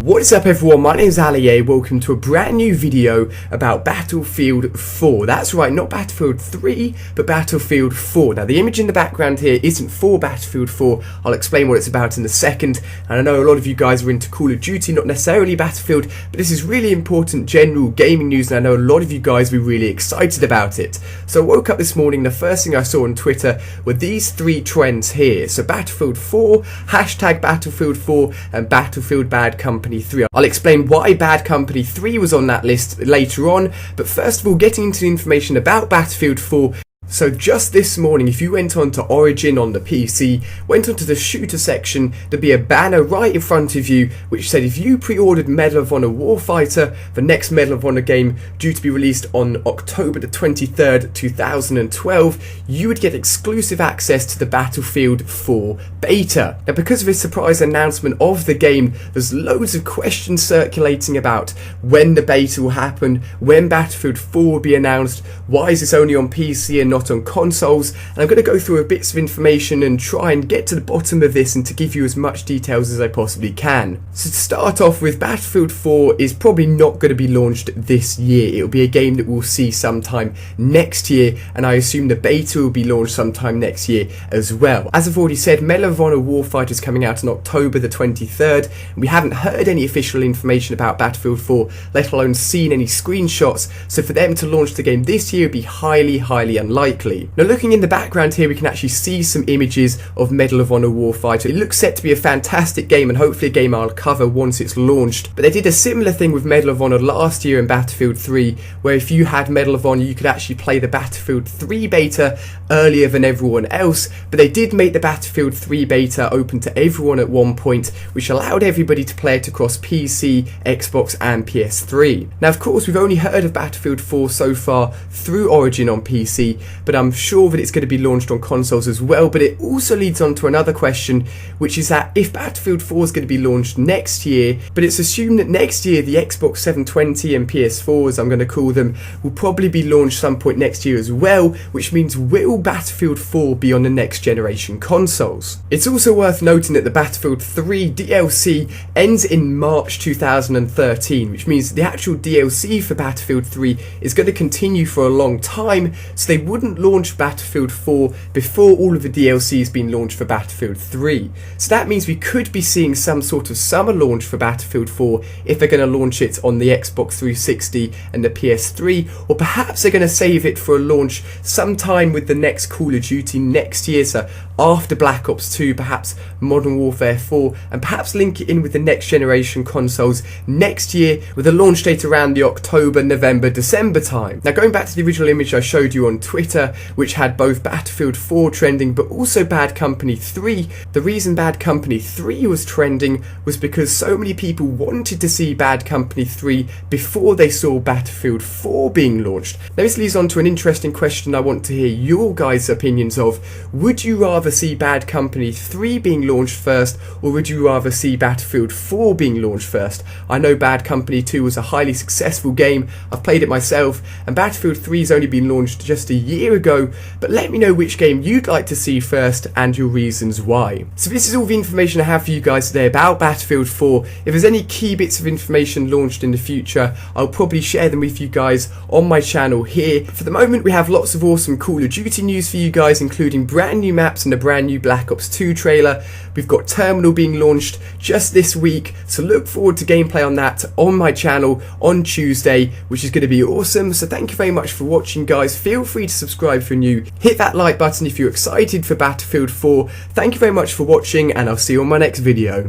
What is up everyone, my name is Ali. Welcome to a brand new video about Battlefield 4. That's right, not Battlefield 3, but Battlefield 4. Now the image in the background here isn't for Battlefield 4, I'll explain what it's about in a second. And I know a lot of you guys are into Call of Duty, not necessarily Battlefield, but this is really important general gaming news and I know a lot of you guys will be really excited about it. So I woke up this morning, the first thing I saw on Twitter were these three trends here. So Battlefield 4, hashtag Battlefield 4, and Battlefield Bad Company 3. I'll explain why Bad Company 3 was on that list later on, but first of all, getting into the information about Battlefield 4. So just this morning, if you went onto Origin on the PC, went onto the shooter section, there'd be a banner right in front of you which said if you pre-ordered Medal of Honor Warfighter, the next Medal of Honor game due to be released on October the 23rd, 2012, you would get exclusive access to the Battlefield 4 beta. Now because of this surprise announcement of the game, there's loads of questions circulating about when the beta will happen, when Battlefield 4 will be announced, why is this only on PC and not on consoles, and I'm going to go through a bits of information and try and get to the bottom of this and to give you as much details as I possibly can. So to start off with, Battlefield 4 is probably not going to be launched this year. It'll be a game that we'll see sometime next year, and I assume the beta will be launched sometime next year as well. As I've already said, Medal of Honor Warfighter is coming out on October the 23rd, and we haven't heard any official information about Battlefield 4, let alone seen any screenshots, so for them to launch the game this year would be highly unlikely. Now looking in the background here, we can actually see some images of Medal of Honor Warfighter. It looks set to be a fantastic game and hopefully a game I'll cover once it's launched. But they did a similar thing with Medal of Honor last year in Battlefield 3, where if you had Medal of Honor you could actually play the Battlefield 3 beta earlier than everyone else. But they did make the Battlefield 3 beta open to everyone at one point, which allowed everybody to play it across PC, Xbox and PS3. Now of course we've only heard of Battlefield 4 so far through Origin on PC, but I'm sure that it's going to be launched on consoles as well. But it also leads on to another question, which is that if Battlefield 4 is going to be launched next year, but it's assumed that next year the Xbox 720 and PS4, as I'm going to call them, will probably be launched some point next year as well, which means will Battlefield 4 be on the next generation consoles? It's also worth noting that the Battlefield 3 DLC ends in March 2013, which means the actual DLC for Battlefield 3 is going to continue for a long time, so they wouldn't launch Battlefield 4 before all of the DLC has been launched for Battlefield 3. So that means we could be seeing some sort of summer launch for Battlefield 4 if they're going to launch it on the Xbox 360 and the PS3, or perhaps they're going to save it for a launch sometime with the next Call of Duty next year, so after Black Ops 2, perhaps Modern Warfare 4, and perhaps link it in with the next generation consoles next year with a launch date around the October, November, December time. Now going back to the original image I showed you on Twitter, which had both Battlefield 4 trending but also Bad Company 3, the reason Bad Company 3 was trending was because so many people wanted to see Bad Company 3 before they saw Battlefield 4 being launched. Now this leads on to an interesting question I want to hear your guys' opinions of. Would you rather see Bad Company 3 being launched first, or would you rather see Battlefield 4 being launched first? I know Bad Company 2 was a highly successful game, I've played it myself, and Battlefield 3 has only been launched just a year ago, but let me know which game you'd like to see first and your reasons why. So this is all the information I have for you guys today about Battlefield 4. If there's any key bits of information launched in the future, I'll probably share them with you guys on my channel here. For the moment we have lots of awesome Call of Duty news for you guys, including brand new maps and a brand new Black Ops 2 trailer. We've got Terminal being launched just this week, so look forward to gameplay on that on my channel on Tuesday, which is going to be awesome. So thank you very much for watching guys. Feel free to subscribe if you're new, hit that like button if you're excited for Battlefield 4. Thank you very much for watching and I'll see you on my next video.